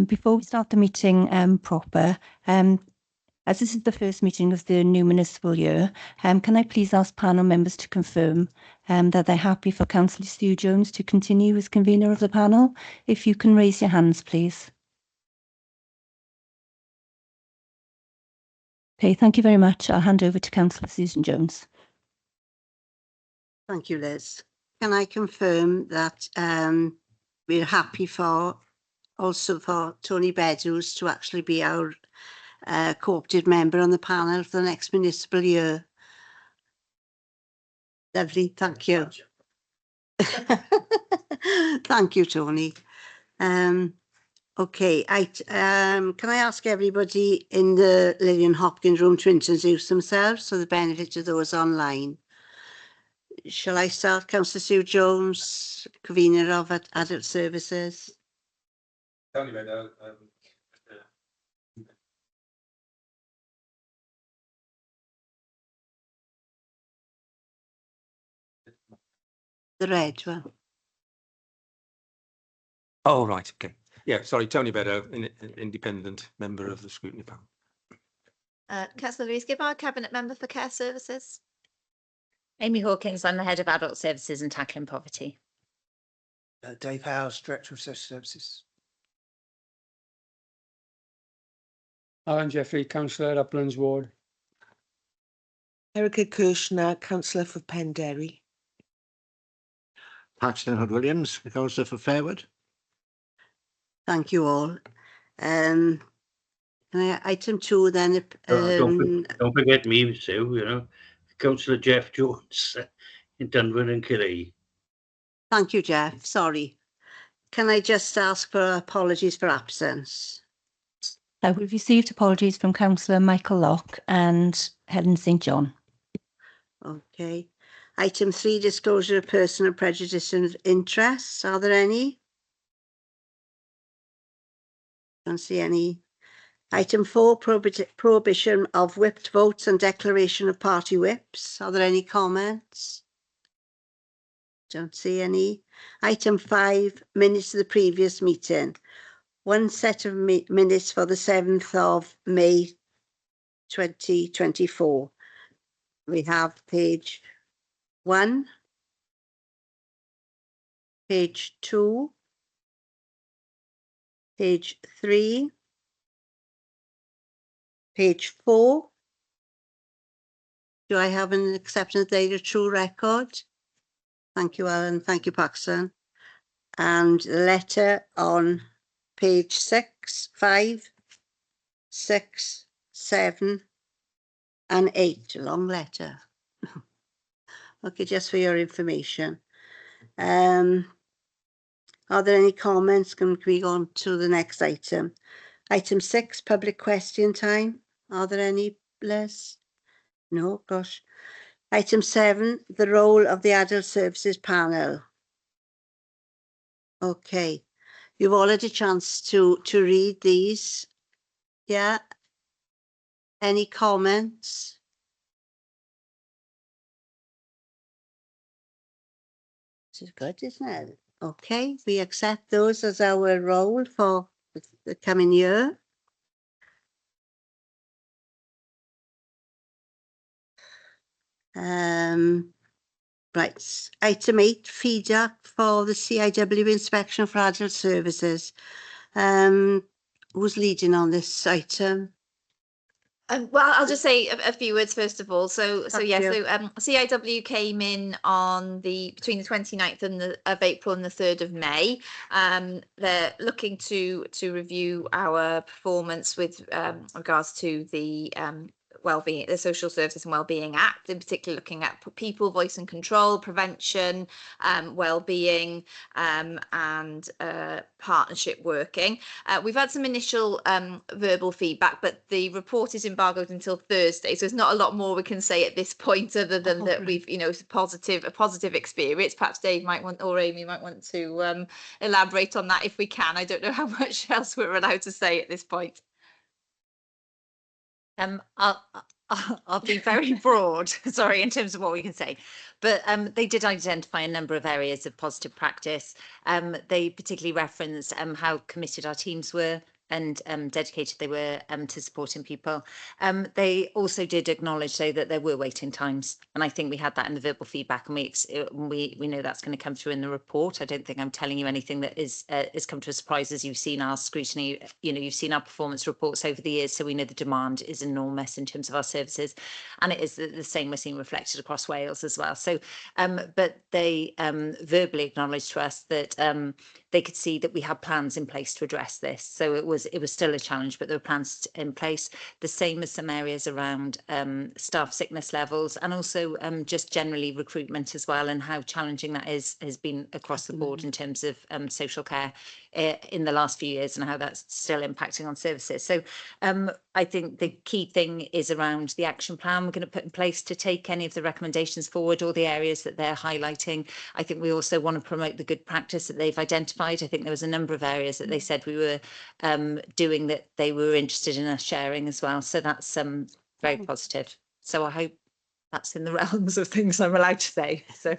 Before we start the meeting proper, as this is the first meeting of the new municipal year, can I please ask panel members to confirm that they're happy for Councillor Sue Jones to continue as convener of the panel? If you can raise your hands, please. Okay, thank you very much. I'll hand over to Councillor Susan Jones. Thank you, Liz. Can I confirm that we're happy also for Tony Beddoes to actually be our co-opted member on the panel for the next municipal year? Lovely, thank you. Thank you, Tony. Okay, can I ask everybody in the Lillian Hopkins room to introduce themselves for the benefit of those online? Shall I start? Councillor Sue Jones, convener of Adult Services. Tell me about The red one. Oh, right, okay. Yeah, sorry, Tony Beddoe, independent member of the Scrutiny panel. Councillor Louise Gibbard, Cabinet Member for Care Services. Amy Hawkins, I'm the Head of Adult Services and Tackling Poverty. Dave Howes, Director of Social Services. Alan Jeffrey, Councillor, Uplands Ward. Erica Kirshner, Councillor for Penderry. Paxton Hood-Williams, Councillor for Fairwood. Thank you all. Item 2 then. Don't forget me, Sue, you know, Councillor Jeff Jones in Dunwood and Killee. Thank you, Jeff. Sorry. Can I just ask for apologies for absence? We've received apologies from Councillor Michael Locke and Helen St John. Okay. Item 3, disclosure of personal prejudice and interests. Are there any? Don't see any. Item 4, prohibition of whipped votes and declaration of party whips. Are there any comments? Don't see any. Item 5, minutes of the previous meeting. One set of minutes for the 7th of May 2024. We have page 1, page 2, page 3, page 4. Do I have an acceptance data true record? Thank you, Alan. Thank you, Paxton. And letter on page 6, 5, 6, 7, and 8. A long letter. Okay, just for your information. Are there any comments? Can we go on to the next item? Item 6, public question time. Are there any, Liz? No, gosh. Item 7, the role of the Adult Services panel. Okay, you've all had a chance to read these. Yeah. Any comments? This is good, isn't it? Okay, we accept those as our role for the coming year. Right, item 8, feedback for the CIW inspection for adult services. Who's leading on this item? Well, I'll just say a few words first of all. So Thank you. CIW came in on between the 29th of April and the 3rd of May. They're looking to review our performance with regards to the wellbeing, the Social Services and Wellbeing Act, in particular looking at people, voice and control, prevention, wellbeing, and partnership working. We've had some initial verbal feedback, but the report is embargoed until Thursday, so there's not a lot more we can say at this point other than that we've, you know, a positive experience. Perhaps Dave might want, or Amy might want to elaborate on that if we can. I don't know how much else we're allowed to say at this point. I'll I'll be very broad, sorry, in terms of what we can say. But they did identify a number of areas of positive practice. They particularly referenced how committed our teams were and dedicated they were to supporting people. They also did acknowledge, though, that there were waiting times. And I think we had that in the verbal feedback, and we know that's going to come through in the report. I don't think I'm telling you anything that is come to a surprise, as you've seen our scrutiny, you've seen our performance reports over the years. So we know the demand is enormous in terms of our services. And it is the same we're seeing reflected across Wales as well. So, but they verbally acknowledged to us that they could see that we had plans in place to address this. So it was still a challenge, but there were plans in place. The same as some areas around staff sickness levels, and also just generally recruitment as well, and how challenging that has been across the board in terms of social care in the last few years, and how that's still impacting on services. So I think the key thing is around the action plan we're going to put in place to take any of the recommendations forward, or the areas that they're highlighting. I think we also want to promote the good practice that they've identified. I think there was a number of areas that they said we were doing that they were interested in us sharing as well. So that's very positive. So I hope that's in the realms of things I'm allowed to say. So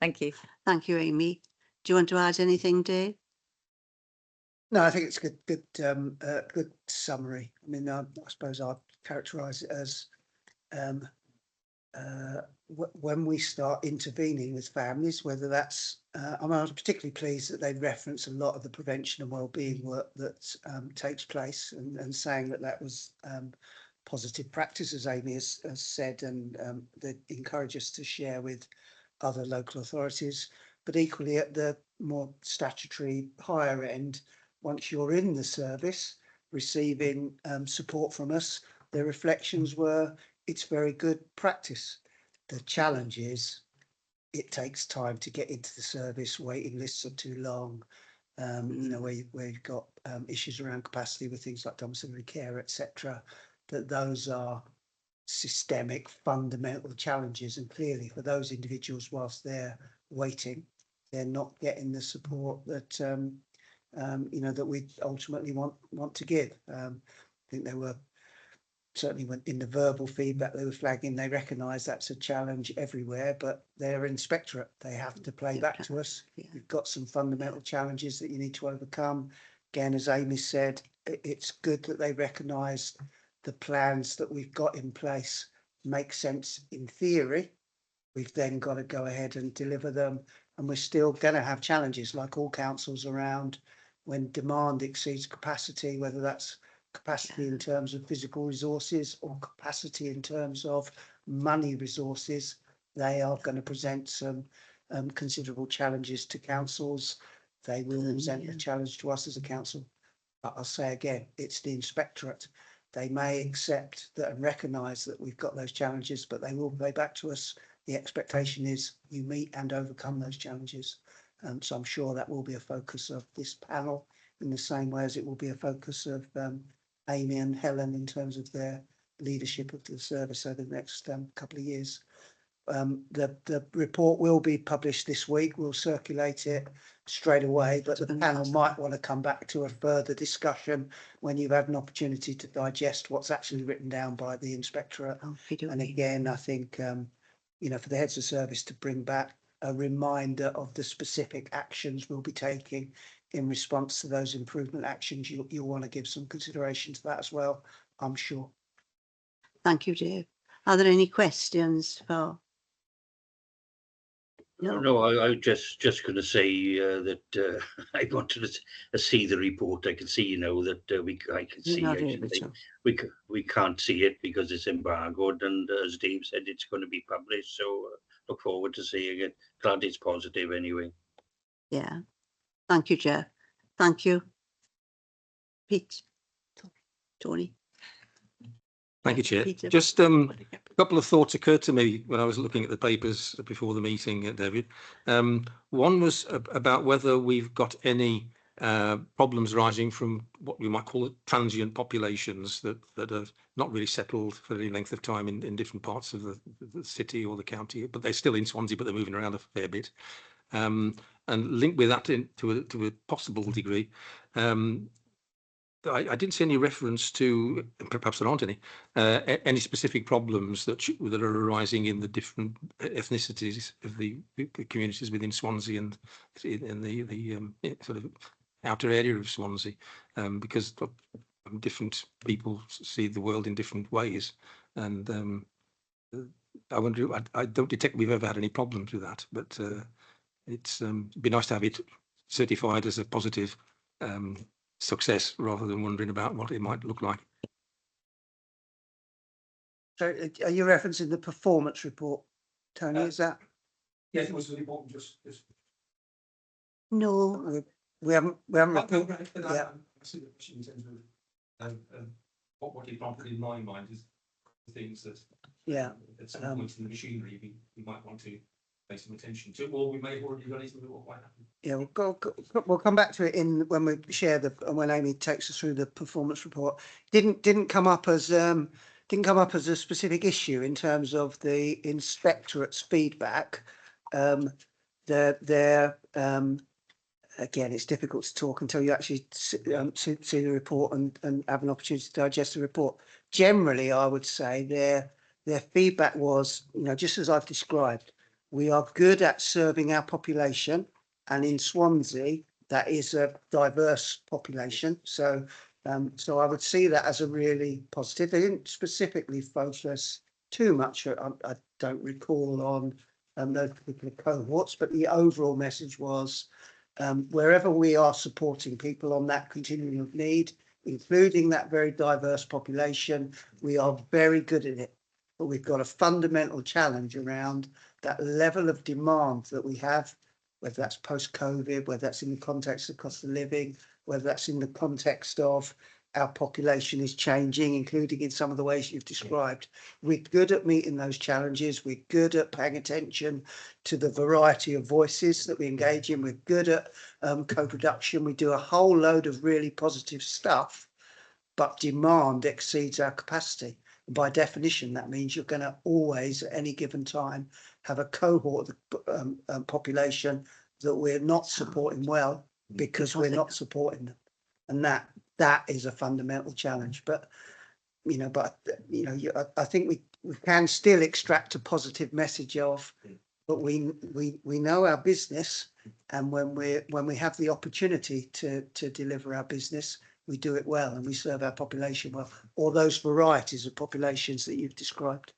thank you. Thank you, Amy. Do you want to add anything, Dave? No, I think it's a good summary. I mean, I suppose I'd characterise it as when we start intervening with families, whether that's, I was particularly pleased that they reference a lot of the prevention and wellbeing work that takes place, and saying that was positive practice, as Amy has said, and they encourage us to share with other local authorities. But equally at the more statutory higher end, once you're in the service receiving support from us, their reflections were, it's very good practice. The challenge is it takes time to get into the service, waiting lists are too long, where you've got issues around capacity with things like domiciliary care, etc. That those are systemic, fundamental challenges, and clearly for those individuals, whilst they're waiting, they're not getting the support that that we ultimately want to give. I think they were certainly in the verbal feedback they were flagging, they recognise that's a challenge everywhere, but they're inspectorate. They have to play back to us. You've got some fundamental challenges that you need to overcome. Again, as Amy said, it's good that they recognise the plans that we've got in place make sense in theory. We've then got to go ahead and deliver them, and we're still going to have challenges like all councils around when demand exceeds capacity, whether that's capacity in terms of physical resources or capacity in terms of money resources. They are going to present some considerable challenges to councils. They will present a challenge to us as a council. But I'll say again, it's the inspectorate. They may accept that and recognise that we've got those challenges, but they will play back to us. The expectation is you meet and overcome those challenges. So I'm sure that will be a focus of this panel, in the same way as it will be a focus of Amy and Helen in terms of their leadership of the service over the next couple of years. The report will be published this week. We'll circulate it straight away, but the panel might want to come back to a further discussion when you've had an opportunity to digest what's actually written down by the inspectorate. And again, I think for the heads of service to bring back a reminder of the specific actions we'll be taking in response to those improvement actions. You'll want to give some consideration to that as well, I'm sure. Thank you, Dave. Are there any questions for? No, I was just going to say that I wanted to see the report. I can see, that I can see. We can't see it because it's embargoed, and as Dave said, it's going to be published. So look forward to seeing it. Glad it's positive anyway. Yeah. Thank you, Jeff. Thank you, Pete. Tony. Thank you, Chair. Peter. Just a couple of thoughts occurred to me when I was looking at the papers before the meeting, David. One was about whether we've got any problems arising from what we might call it transient populations that are not really settled for any length of time in different parts of the city or the county, but they're still in Swansea, but they're moving around a fair bit. And link with that to a possible degree. I didn't see any reference to, perhaps there aren't any specific problems that are arising in the different ethnicities of the communities within Swansea and in the sort of outer area of Swansea, because different people see the world in different ways, and I wonder. I don't detect we've ever had any problems with that, but it's be nice to have it certified as a positive success rather than wondering about what it might look like. So are you referencing the performance report, Tony? Is that? Yes, it was really important. No, We haven't. Yeah. Yeah. I see the question in terms of what it prompted in my mind is the things that at some point in the machinery we might want to pay some attention to, or we may have already done it and we're not quite happy. Yeah, we'll come back to it when we share when Amy takes us through the performance report. Didn't come up as a specific issue in terms of the inspectorate's feedback. Again, it's difficult to talk until you actually see the report and have an opportunity to digest the report. Generally, I would say their feedback was, just as I've described, we are good at serving our population, and in Swansea, that is a diverse population. So I would see that as a really positive. They didn't specifically focus too much, I don't recall, on those particular cohorts, but the overall message was, wherever we are supporting people on that continuum of need, including that very diverse population, we are very good at it. But we've got a fundamental challenge around that level of demand that we have, whether that's post-COVID, whether that's in the context of cost of living, whether that's in the context of our population is changing, including in some of the ways you've described. We're good at meeting those challenges. We're good at paying attention to the variety of voices that we engage in. We're good at co-production. We do a whole load of really positive stuff, but demand exceeds our capacity. And by definition, that means you're going to always, at any given time, have a cohort of the population that we're not supporting well because we're not supporting them. And that is a fundamental challenge. But I think we can still extract a positive message of, but we know our business, and when we have the opportunity to deliver our business, we do it well and we serve our population well, or those varieties of populations that you've described.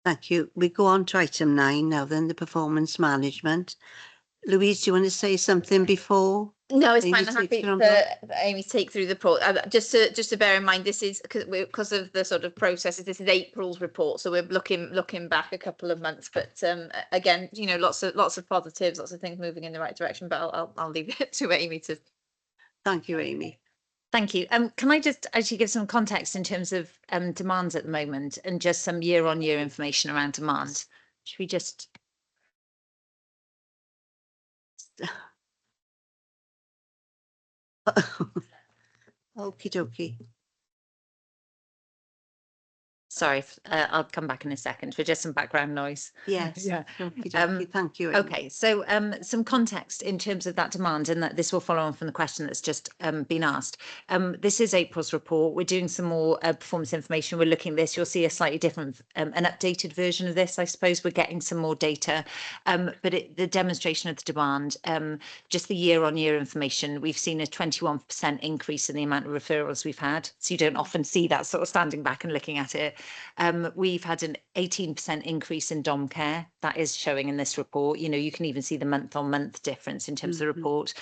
thank you. We go on to item 9 now, then, the performance management. Louise, do you want to say something before? No, it's Amy fine. I'm happy takes it on for Amy to take through the report. Just to bear in mind, this is because of the sort of processes. This is April's report, so we're looking back a couple of months. But again, lots of positives, lots of things moving in the right direction. But I'll leave it to Amy to. Thank you, Amy. Thank you. Can I just actually give some context in terms of demands at the moment and just some year-on-year information around demand? Should we just? Okie dokie. Sorry, I'll come back in a second for just some background noise. Yes. Yeah. Okie dokie. Thank you, Amy. Okay, so some context in terms of that demand, and that this will follow on from the question that's just been asked. This is April's report. We're doing some more performance information. We're looking at this. You'll see a slightly different, an updated version of this, I suppose. We're getting some more data, but the demonstration of the demand, just the year-on-year information, we've seen a 21% increase in the amount of referrals we've had. So you don't often see that sort of standing back and looking at it. We've had an 18% increase in dom care. That is showing in this report. You can even see the month-on-month difference in terms of the report.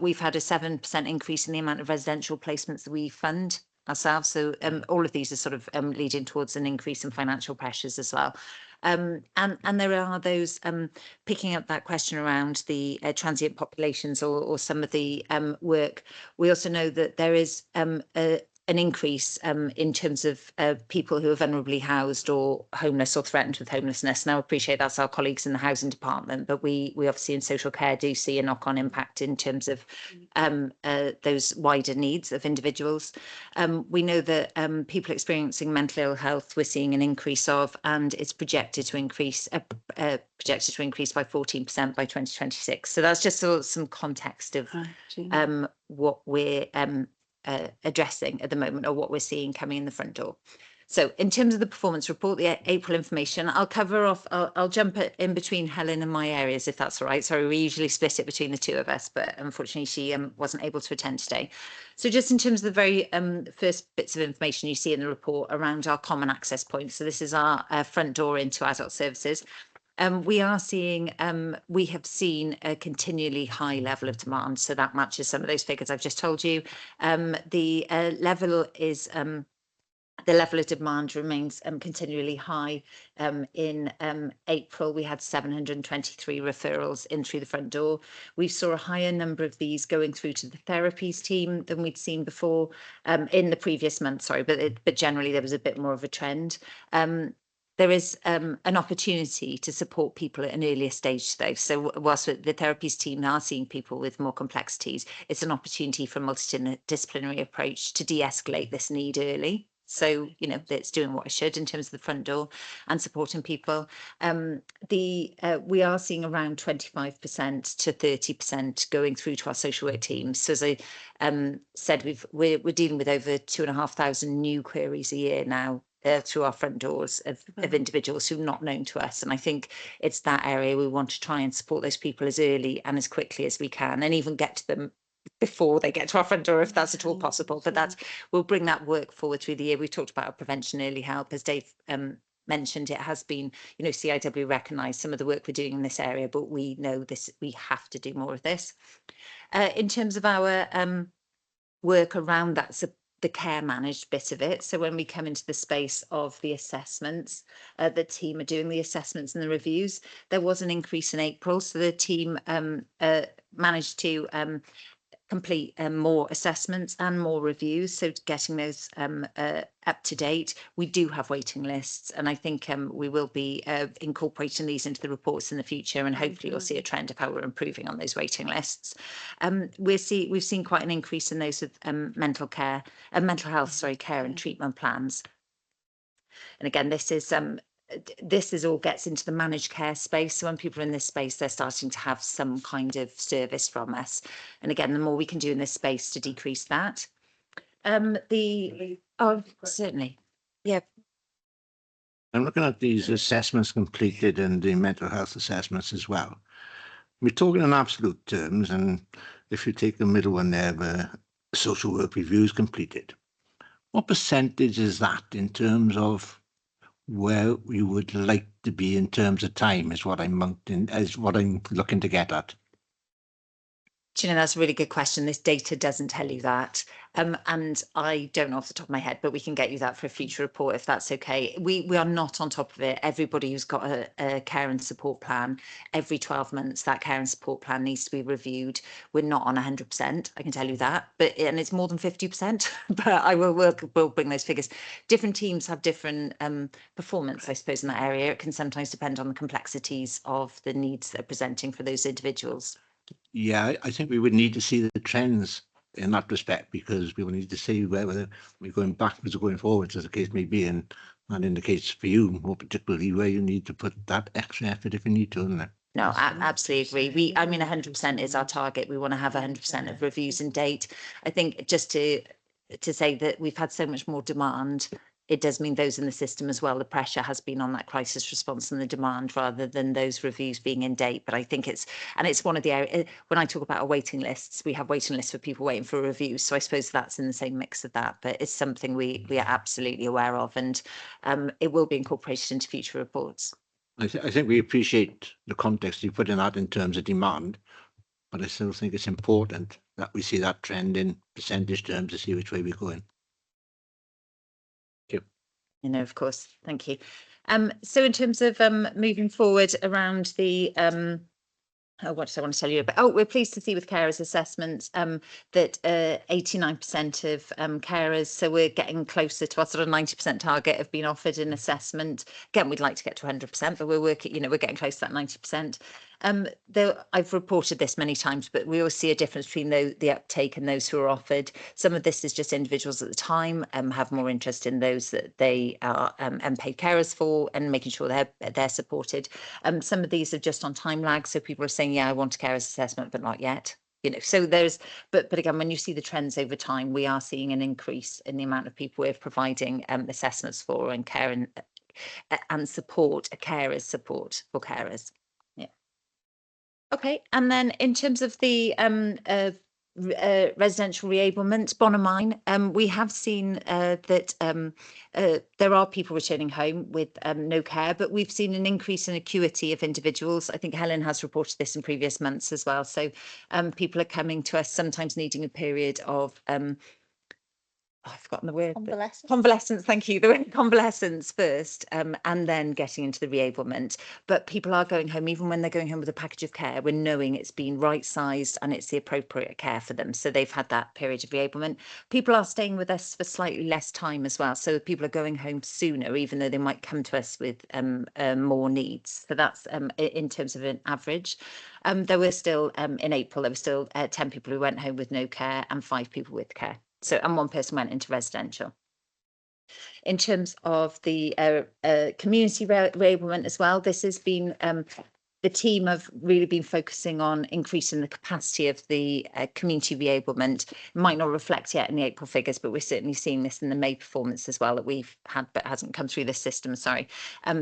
We've had a 7% increase in the amount of residential placements that we fund ourselves. So all of these are sort of leading towards an increase in financial pressures as well. And there are those picking up that question around the transient populations or some of the work. We also know that there is an increase in terms of people who are vulnerably housed or homeless or threatened with homelessness. Now, I appreciate that's our colleagues in the housing department, but we obviously in social care do see a knock-on impact in terms of those wider needs of individuals. We know that people experiencing mental ill health, we're seeing an increase of, and it's projected to increase by 14% by 2026. So that's just some context of what we're addressing at the moment, or what we're seeing coming in the front door. So in terms of the performance report, the April information, I'll cover off, I'll jump in between Helen and my areas, if that's all right. Sorry, we usually split it between the two of us, but unfortunately she wasn't able to attend today. So just in terms of the very first bits of information you see in the report around our common access points. So this is our front door into adult services. We are seeing, we have seen a continually high level of demand. So that matches some of those figures I've just told you. The level is, the level of demand remains continually high. In April, we had 723 referrals in through the front door. We saw a higher number of these going through to the therapies team than we'd seen before in the previous month, sorry, but generally there was a bit more of a trend. There is an opportunity to support people at an earlier stage though. So whilst the therapies team are seeing people with more complexities, it's an opportunity for a multidisciplinary approach to de-escalate this need early. So, you know, it's doing what I should in terms of the front door and supporting people. We are seeing around 25% to 30% going through to our social work teams. So as I said, we're dealing with over 2,500 new queries a year now through our front doors of individuals who are not known to us. And I think it's that area we want to try and support those people as early and as quickly as we can, and even get to them before they get to our front door, if that's at all possible. But we'll bring that work forward through the year. We've talked about our prevention, early help, as Dave mentioned. It has been, you know, CIW recognised some of the work we're doing in this area, but we know this, we have to do more of this. In terms of our work around that, so the care managed bit of it. So when we come into the space of the assessments, the team are doing the assessments and the reviews. There was an increase in April, so the team managed to complete more assessments and more reviews, so getting those up to date. We do have waiting lists, and I think we will be incorporating these into the reports in the future, and hopefully you'll see a trend of how we're improving on those waiting lists. We've seen quite an increase in those with mental health care and treatment plans. And again, this is all gets into the managed care space. So when people are in this space, they're starting to have some kind of service from us. And again, the more we can do in this space to decrease that. Certainly. Yeah. I'm looking at these assessments completed and the mental health assessments as well. We're talking in absolute terms, and if you take the middle one there, the social work reviews completed, what percentage is that in terms of where we would like to be in terms of time, is what I'm looking to get at? Do you know, that's a really good question. This data doesn't tell you that. And I don't know off the top of my head, but we can get you that for a future report if that's okay. We are not on top of it. Everybody who's got a care and support plan, every 12 months, that care and support plan needs to be reviewed. We're not on 100%, I can tell you that, and it's more than 50%, but we'll bring those figures. Different teams have different performance, I suppose, in that area. It can sometimes depend on the complexities of the needs that are presenting for those individuals. Yeah, I think we would need to see the trends in that respect, because we will need to see whether we're going backwards or going forwards, as the case may be, and that indicates for you more particularly where you need to put that extra effort if you need to, isn't it? No, I absolutely agree. 100% is our target. We want to have 100% of reviews in date. I think just to say that we've had so much more demand, it does mean those in the system as well. The pressure has been on that crisis response and the demand rather than those reviews being in date. But I think it's one of the areas, when I talk about our waiting lists, we have waiting lists for people waiting for reviews. So I suppose that's in the same mix of that, but it's something we are absolutely aware of, and it will be incorporated into future reports. I think we appreciate the context you put in that in terms of demand, but I still think it's important that we see that trend in percentage terms to see which way we're going. Thank you. You know, of course. Thank you. So in terms of moving forward around the what did I want to tell you about? We're pleased to see with carers assessments that 89% of carers, so we're getting closer to our sort of 90% target of being offered an assessment. Again, we'd like to get to 100%, but we're getting close to that 90%. I've reported this many times, but we always see a difference between the uptake and those who are offered. Some of this is just individuals at the time have more interest in those that they are unpaid carers for, and making sure they're supported. Some of these are just on time lag, so people are saying, yeah, I want a carers assessment, but not yet. you know, so there's, but again, when you see the trends over time, we are seeing an increase in the amount of people we're providing assessments for and care and support, a carer's support for carers. Yeah. Okay, and then in terms of the residential reablement, Bonamine, we have seen that there are people returning home with no care, but we've seen an increase in acuity of individuals. I think Helen has reported this in previous months as well. So people are coming to us sometimes needing a period of I've forgotten the word. Convalescence. Convalescence, thank you. The word convalescence first, and then getting into the reablement. But people are going home, even when they're going home with a package of care, we're knowing it's been right-sized and it's the appropriate care for them. So they've had that period of reablement. People are staying with us for slightly less time as well. So people are going home sooner, even though they might come to us with more needs. So that's in terms of an average. There were still, in April, there were still 10 people who went home with no care and 5 people with care. So, and 1 person went into residential. In terms of the community reablement as well, this has been the team have really been focusing on increasing the capacity of the community reablement. It might not reflect yet in the April figures, but we're certainly seeing this in the May performance as well that we've had, but hasn't come through this system, sorry.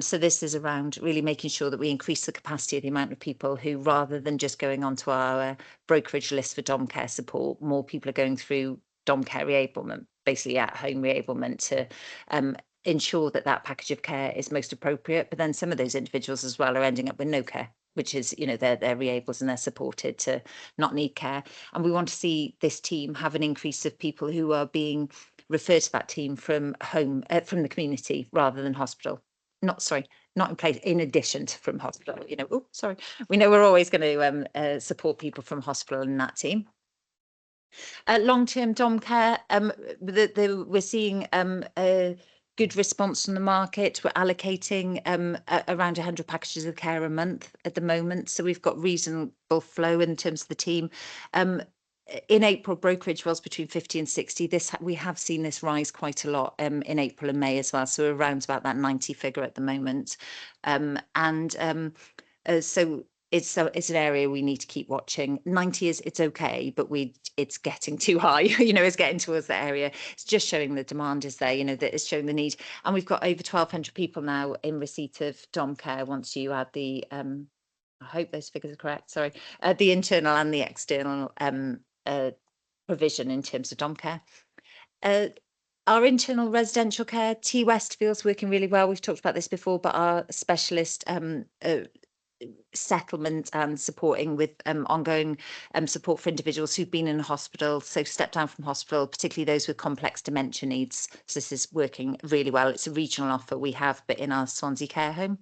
So this is around really making sure that we increase the capacity of the amount of people who, rather than just going onto our brokerage list for dom care support, more people are going through dom care reablement, basically at home reablement, to ensure that that package of care is most appropriate. But then some of those individuals as well are ending up with no care, which is, you know, they're reables and they're supported to not need care. And we want to see this team have an increase of people who are being referred to that team from home, from the community rather than hospital. Not in place, in addition to from hospital, you know. We know we're always going to support people from hospital in that team. Long-term dom care, we're seeing a good response from the market. We're allocating around 100 packages of care a month at the moment, so we've got reasonable flow in terms of the team. In April, brokerage was between 50 and 60. We have seen this rise quite a lot in April and May as well, so we're around about that 90 figure at the moment. So it's an area we need to keep watching. 90 it's okay, but it's getting too high. You know, it's getting towards that area. It's just showing the demand is there. You know, that it's showing the need, and we've got over 1,200 people now in receipt of dom care. Once you add the, I hope those figures are correct. Sorry, the internal and the external provision in terms of dom care. Our internal residential care, T Westfield's working really well. We've talked about this before, but our specialist settlement and supporting with ongoing support for individuals who've been in hospital, so step down from hospital, particularly those with complex dementia needs. So this is working really well. It's a regional offer we have, but in our Swansea care home.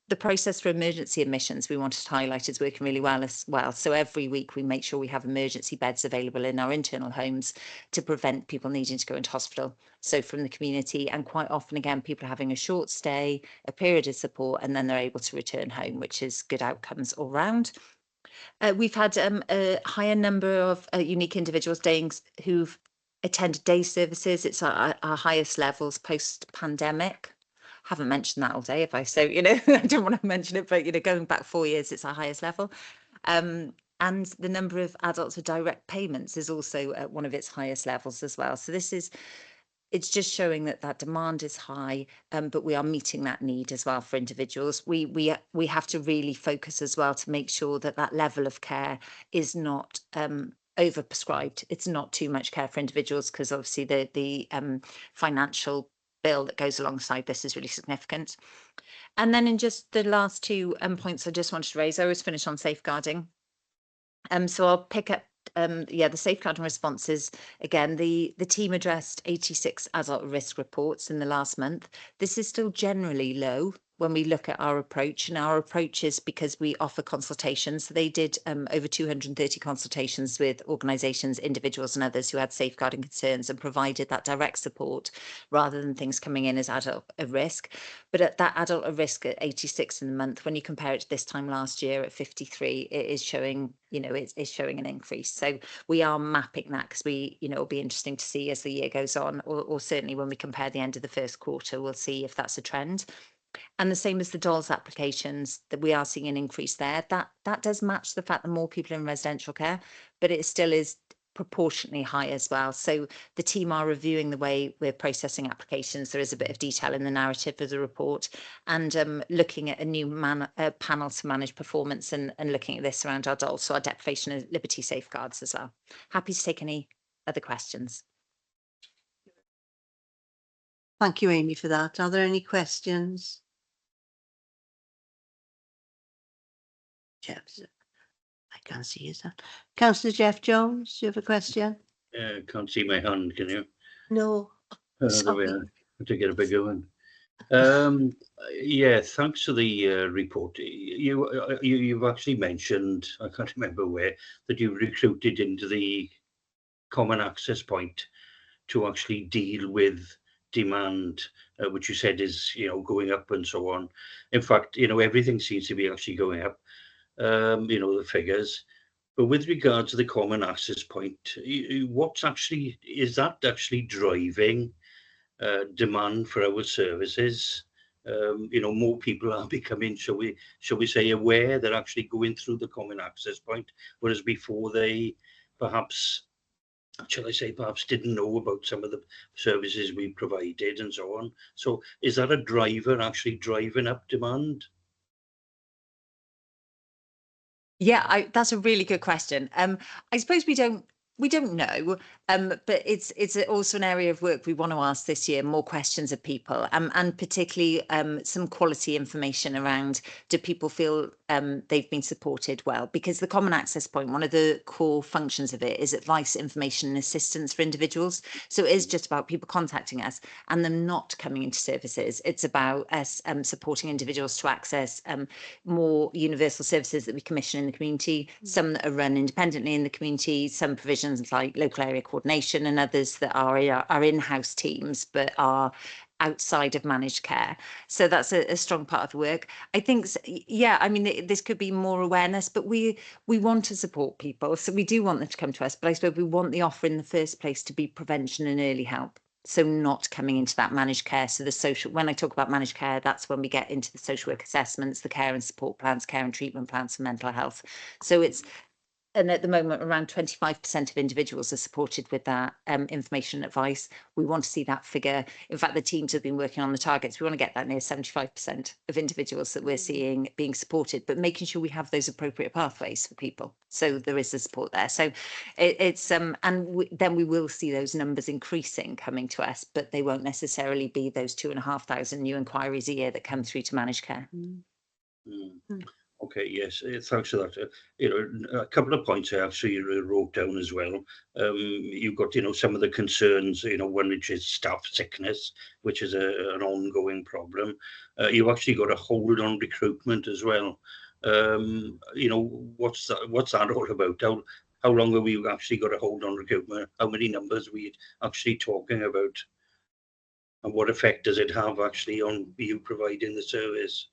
The process for emergency admissions we wanted to highlight is working really well as well. So every week we make sure we have emergency beds available in our internal homes to prevent people needing to go into hospital. So from the community, and quite often again people are having a short stay, a period of support, and then they're able to return home, which is good outcomes all round. We've had a higher number of unique individuals who've attended day services. It's our highest levels post-pandemic. Haven't mentioned that all day, if I so, you know, I don't want to mention it, but, you know, going back 4 years, it's our highest level. And the number of adults with direct payments is also at one of its highest levels as well. So it's just showing that demand is high, but we are meeting that need as well for individuals. We have to really focus as well to make sure that level of care is not overprescribed. It's not too much care for individuals, because obviously the financial bill that goes alongside this is really significant. And then in just the last 2 points I just wanted to raise, I always finish on safeguarding. So I'll pick up the safeguarding responses. Again, the team addressed 86 adult risk reports in the last month. This is still generally low when we look at our approach, and our approach is because we offer consultations. So they did over 230 consultations with organisations, individuals and others who had safeguarding concerns, and provided that direct support rather than things coming in as adult at risk. But at that adult at risk at 86 in the month, when you compare it to this time last year at 53, it is showing, you know, it's showing an increase. So we are mapping that, because it'll be interesting to see as the year goes on, or certainly when we compare the end of the first quarter, we'll see if that's a trend. And the same as the DOLS applications, that we are seeing an increase there. That does match the fact that more people are in residential care, but it still is proportionately high as well. So the team are reviewing the way we're processing applications. There is a bit of detail in the narrative of the report, and looking at a new panel to manage performance and looking at this around our DOLS, so our deprivation of liberty safeguards as well. Happy to take any other questions. Thank you, Amy, for that. Are there any questions? Jeff, I can't see his hand. Councillor Jeff Jones, do you have a question? Can't see my hand, can you? No. There we Sorry. are. To get a bigger one. Yeah, thanks for the report. You've actually mentioned, I can't remember where, that you recruited into the common access point to actually deal with demand, which you said is, going up and so on. In fact, everything seems to be actually going up, the figures. But with regard to the common access point, is that actually driving demand for our services? More people are becoming, shall we say, aware they're actually going through the common access point, whereas before they perhaps, shall I say, perhaps didn't know about some of the services we provided and so on. So is that a driver actually driving up demand? Yeah, that's a really good question. I suppose we don't know, but it's also an area of work we want to ask this year, more questions of people, and particularly some quality information around, do people feel they've been supported well? Because the common access point, one of the core functions of it is advice, information and assistance for individuals. So it is just about people contacting us and them not coming into services. It's about us supporting individuals to access more universal services that we commission in the community, some that are run independently in the community, some provisions like local area coordination, and others that are in-house teams but are outside of managed care. So that's a strong part of the work. I think, yeah, I mean, this could be more awareness, but we want to support people. So we do want them to come to us, but I suppose we want the offer in the first place to be prevention and early help. So not coming into that managed care. So the social, when I talk about managed care, that's when we get into the social work assessments, the care and support plans, care and treatment plans for mental health. So it's, and at the moment, around 25% of individuals are supported with that information and advice. We want to see that figure. In fact, the teams have been working on the targets. We want to get that near 75% of individuals that we're seeing being supported, but making sure we have those appropriate pathways for people. So there is the support there. So then we will see those numbers increasing coming to us, but they won't necessarily be those 2,500 new inquiries a year that come through to managed care. Okay, yes, thanks for that. A couple of points I actually wrote down as well. You've got, some of the concerns, one which is staff sickness, which is an ongoing problem. You've actually got a hold on recruitment as well. What's that all about? How long have we actually got a hold on recruitment? How many numbers are we actually talking about? And what effect does it have actually on you providing the service?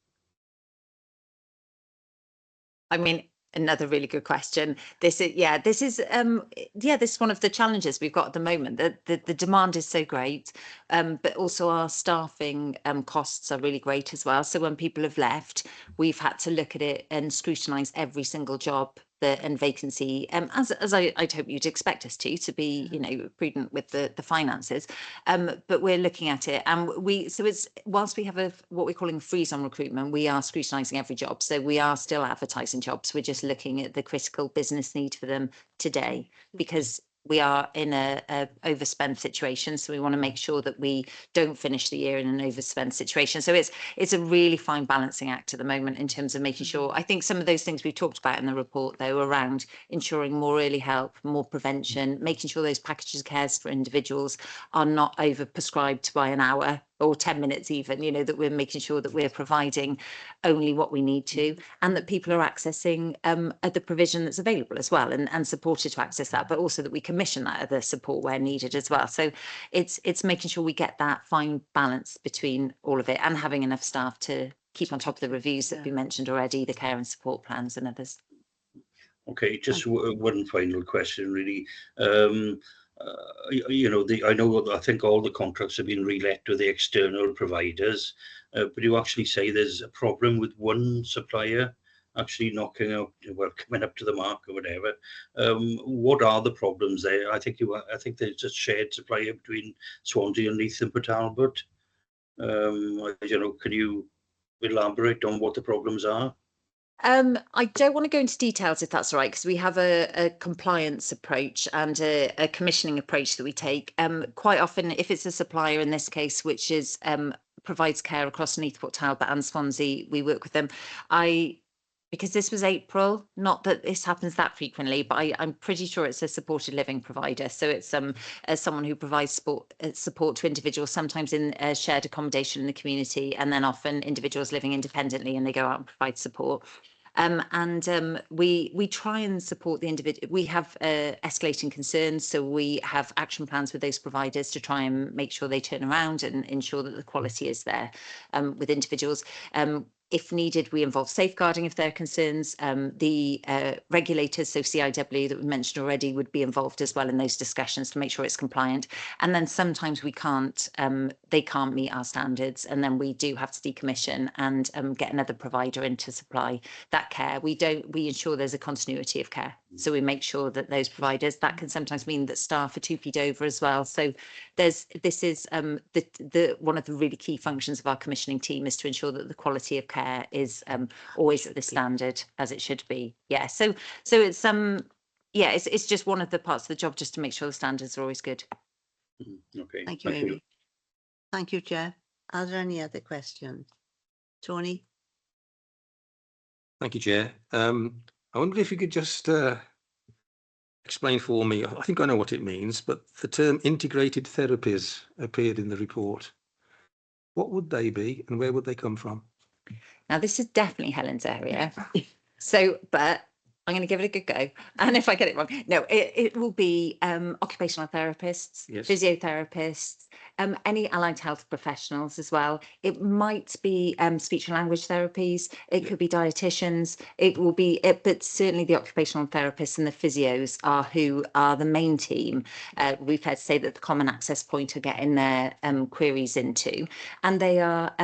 I mean, another really good question. This is one of the challenges we've got at the moment. The demand is so great, but also our staffing costs are really great as well. So when people have left, we've had to look at it and scrutinise every single job and vacancy, as I'd hope you'd expect us to be, prudent with the finances. But we're looking at it, and it's whilst we have what we're calling a freeze on recruitment, we are scrutinising every job. So we are still advertising jobs. We're just looking at the critical business need for them today, because we are in a overspend situation, so we want to make sure that we don't finish the year in an overspend situation. So it's a really fine balancing act at the moment in terms of making sure. I think some of those things we've talked about in the report, though, around ensuring more early help, more prevention, making sure those packages of cares for individuals are not over prescribed by an hour or 10 minutes even, that we're making sure that we're providing only what we need to, and that people are accessing the provision that's available as well, and supported to access that, but also that we commission that other support where needed as well. So it's making sure we get that fine balance between all of it, and having enough staff to keep on top of the reviews that we mentioned already, the care and support plans and others. Okay, just one final question, really. I think all the contracts have been relet to the external providers. but you actually say there's a problem with one supplier actually knocking out, well, coming up to the mark or whatever. What are the problems there? I think there's a shared supplier between Swansea and Leith and Port Talbot. Can you elaborate on what the problems are? I don't want to go into details if that's all right, because we have a compliance approach and a commissioning approach that we take. Quite often, if it's a supplier in this case, which is provides care across Leith, Port Talbot and Swansea, we work with them. Because this was April, not that this happens that frequently, but I'm pretty sure it's a supported living provider. So it's someone who provides support to individuals, sometimes in shared accommodation in the community, and then often individuals living independently, and they go out and provide support. We try and support the individual. We have escalating concerns, so we have action plans with those providers to try and make sure they turn around and ensure that the quality is there with individuals. If needed, we involve safeguarding if there are concerns. The regulators, so CIW that we mentioned already, would be involved as well in those discussions to make sure it's compliant. And then sometimes we can't, they can't meet our standards, and then we do have to decommission and get another provider in to supply that care. We ensure there's a continuity of care. So we make sure that those providers, that can sometimes mean that staff are 2P'd over as well. So this is one of the really key functions of our commissioning team, is to ensure that the quality of care is always at the standard as it should be. Yeah, so it's it's just one of the parts of the job, just to make sure the standards are always good. Okay, Thank you, Amy. Thank you, Jeff. Are there any other questions? Tony? Thank you, Chair. I wonder if you could just explain for me, I think I know what it means, but the term integrated therapies appeared in the report. What would they be and where would they come from? Now, this is definitely Helen's area. But I'm going to give it a good go. And if I get it wrong, no, it will be occupational therapists, Yes. physiotherapists, any allied health professionals as well. It might be speech and language therapies. It could be dietitians. It will be, but certainly the occupational therapists and the physios are who are the main team. We've had to say that the common access point are getting their queries into, and they are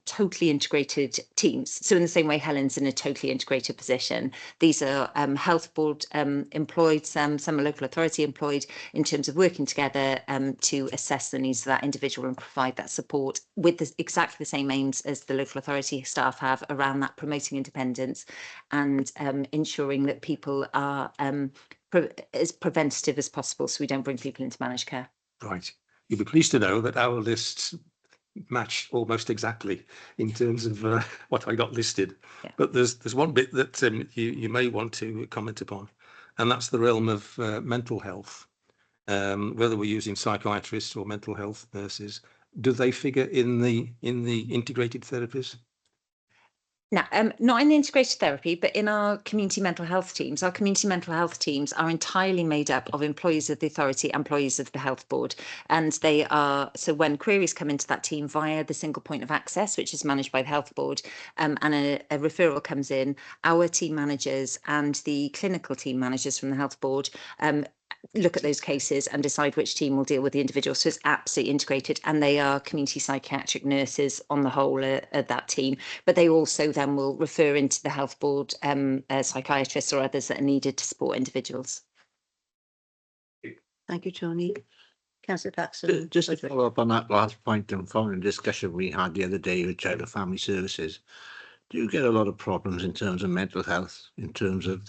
totally integrated teams. So in the same way Helen's in a totally integrated position, these are health board employed, some are local authority employed, in terms of working together to assess the needs of that individual and provide that support with exactly the same aims as the local authority staff have around that, promoting independence and ensuring that people are as preventative as possible, so we don't bring people into managed care. Right. You'll be pleased to know that our lists match almost exactly in terms of what I got listed. Yeah. But there's one bit that you may want to comment upon, and that's the realm of mental health. Whether we're using psychiatrists or mental health nurses, do they figure in the integrated therapies? Now, not in the integrated therapy, but in our community mental health teams. Our community mental health teams are entirely made up of employees of the authority, employees of the health board. And they are, so when queries come into that team via the single point of access, which is managed by the health board, and a referral comes in, our team managers and the clinical team managers from the health board look at those cases and decide which team will deal with the individual. So it's absolutely integrated, and they are community psychiatric nurses on the whole of that team, but they also then will refer into the health board psychiatrists or others that are needed to support individuals. Thank you, Tony. Councillor Paxton. Just to follow up on that last point, and following the discussion we had the other day with Child and Family Services, do you get a lot of problems in terms of mental health, in terms of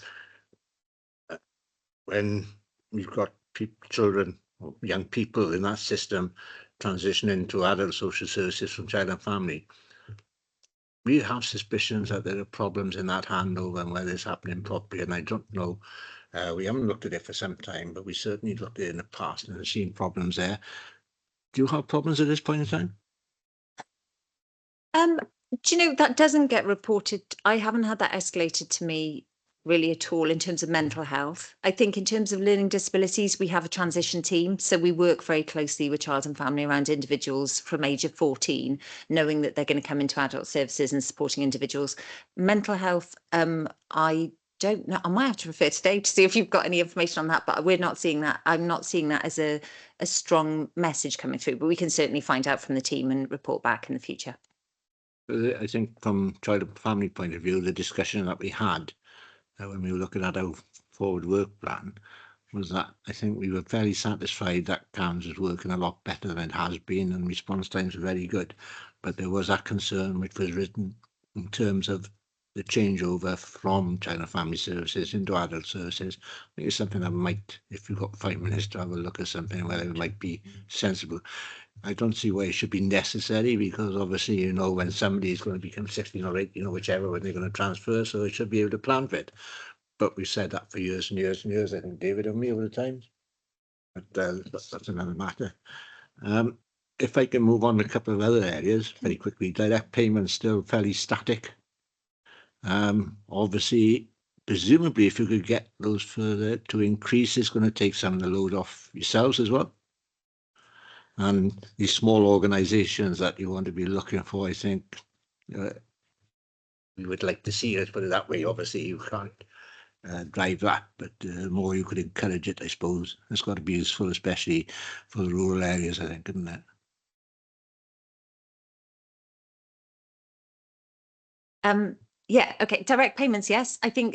when we've got children or young people in that system transitioning to adult social services from child and family? We have suspicions that there are problems in that handover and whether it's happening properly, and I don't know. We haven't looked at it for some time, but we certainly looked at it in the past and have seen problems there. Do you have problems at this point in time? Do you know, that doesn't get reported. I haven't had that escalated to me really at all in terms of mental health. I think in terms of learning disabilities, we have a transition team. So we work very closely with child and family around individuals from age of 14, knowing that they're going to come into adult services and supporting individuals. Mental health, I don't know. I might have to refer today to see if you've got any information on that, but we're not seeing that. I'm not seeing that as a strong message coming through, but we can certainly find out from the team and report back in the future. I think from child and family point of view, the discussion that we had when we were looking at our forward work plan was that I think we were fairly satisfied that CAMS was working a lot better than it has been and response times were very good. But there was that concern which was written in terms of the changeover from child and family services into adult services. I think it's something that might, if you've got 5 minutes to have a look at something, whether it might be sensible. I don't see why it should be necessary, because obviously you know when somebody is going to become 16 or 18 or whichever, when they're going to transfer, so it should be able to plan for it. But we've said that for years and years and years, I think, David, and me over the time. But that's another matter. If I can move on to a couple of other areas very quickly, direct payments still fairly static. Obviously, presumably, if you could get those further to increase, it's going to take some of the load off yourselves as well. And these small organisations that you want to be looking for, I think we would like to see, let's put it that way. Obviously, you can't drive that, but the more you could encourage it, I suppose. It's got to be useful, especially for the rural areas, I think, isn't it? Yeah, okay, direct payments, yes. I think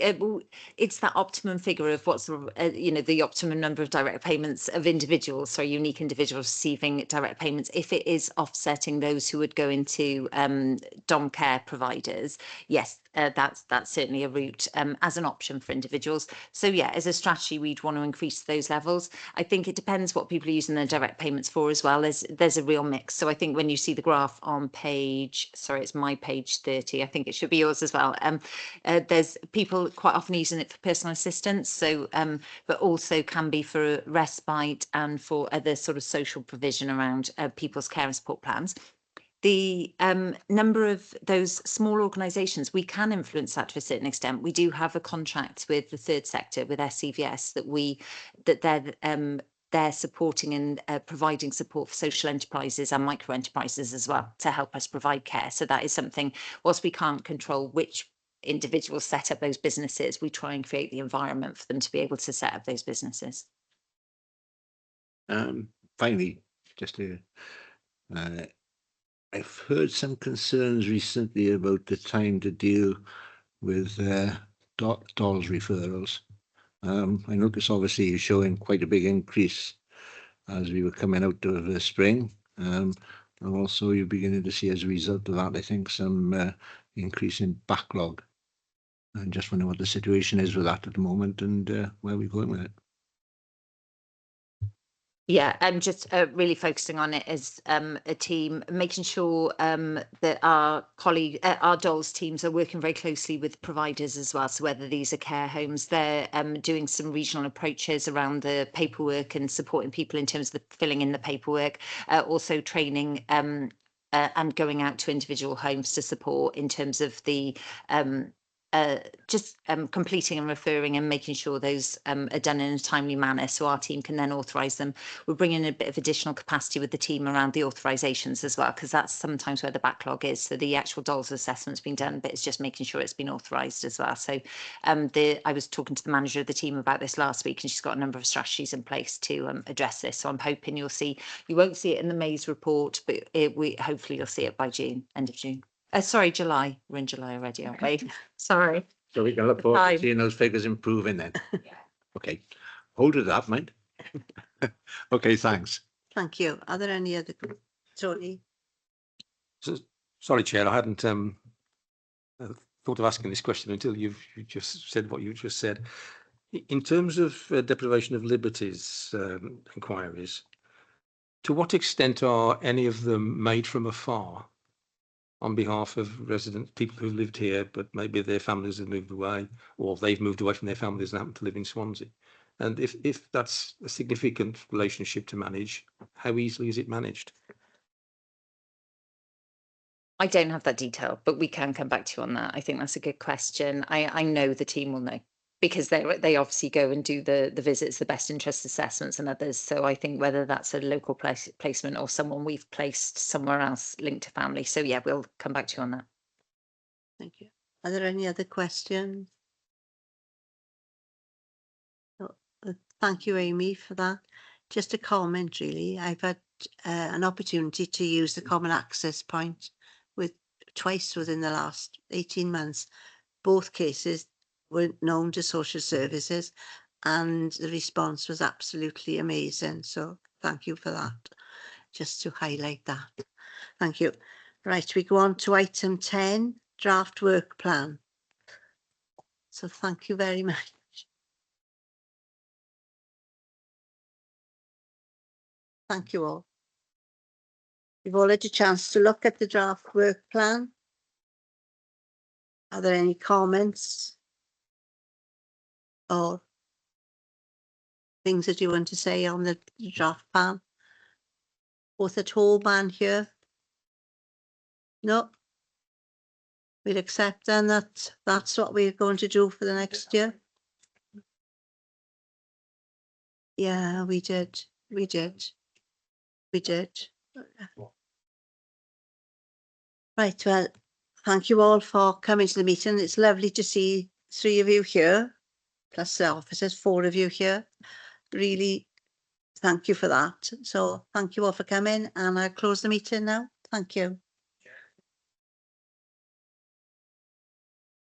it's that optimum figure of what's the optimum number of direct payments of individuals, so unique individuals receiving direct payments. If it is offsetting those who would go into dom care providers, yes, that's certainly a route as an option for individuals. So yeah, as a strategy, we'd want to increase those levels. I think it depends what people are using their direct payments for as well. There's a real mix. So I think when you see the graph on page, sorry, it's my page 30, I think it should be yours as well. There's people quite often using it for personal assistance, so but also can be for respite and for other sort of social provision around people's care and support plans. The number of those small organisations, we can influence that to a certain extent. We do have a contract with the third sector, with SCVS, they're supporting and providing support for social enterprises and micro enterprises as well to help us provide care. So that is something, whilst we can't control which individuals set up those businesses, we try and create the environment for them to be able to set up those businesses. Finally, just to I've heard some concerns recently about the time to deal with dolls referrals. I notice obviously you're showing quite a big increase as we were coming out of the spring. And also you're beginning to see, as a result of that, I think some increase in backlog. And just wondering what the situation is with that at the moment and where we're going with it. Yeah, I'm just really focusing on it as a team, making sure that our dolls teams are working very closely with providers as well. So whether these are care homes, they're doing some regional approaches around the paperwork and supporting people in terms of the filling in the paperwork, also training and going out to individual homes to support in terms of the completing and referring and making sure those are done in a timely manner so our team can then authorise them. We're bringing a bit of additional capacity with the team around the authorisations as well, because that's sometimes where the backlog is. So the actual dolls assessment's been done, but it's just making sure it's been authorised as well. So I was talking to the manager of the team about this last week, and she's got a number of strategies in place to address this. So I'm hoping you won't see it in the May's report, but hopefully you'll see it by June, end of June. Sorry, July. We're in July already, aren't we? Sorry. So we can look forward to seeing those figures improving then. Yeah. Okay. Hold it up, mind. Okay, thanks. Thank you. Are there any other, Tony? So, sorry, Chair, I hadn't thought of asking this question until you just said what you just said. In terms of deprivation of liberties inquiries, to what extent are any of them made from afar on behalf of residents, people who've lived here, but maybe their families have moved away, or they've moved away from their families and happen to live in Swansea? And if that's a significant relationship to manage, how easily is it managed? I don't have that detail, but we can come back to you on that. I think that's a good question. I know the team will know, because they obviously go and do the visits, the best interest assessments and others. So I think whether that's a local placement or someone we've placed somewhere else linked to family. So yeah, we'll come back to you on that. Thank you. Are there any other questions? Thank you, Amy, for that. Just a comment, really. I've had an opportunity to use the common access point with twice within the last 18 months. Both cases were known to social services and the response was absolutely amazing. So thank you for that. Just to highlight that. Thank you. Right, we go on to item 10, draft work plan. So thank you very much. Thank you all. You've all had a chance to look at the draft work plan. Are there any comments or things that you want to say on the draft plan? Both at home and here? No? We'll accept then that that's what we're going to do for the next year? Yeah, we did. We did. We did. Right, well, thank you all for coming to the meeting. It's lovely to see 3 of you here, plus the officers, 4 of you here. Really, thank you for that. So thank you all for coming and I'll close the meeting now. Thank you.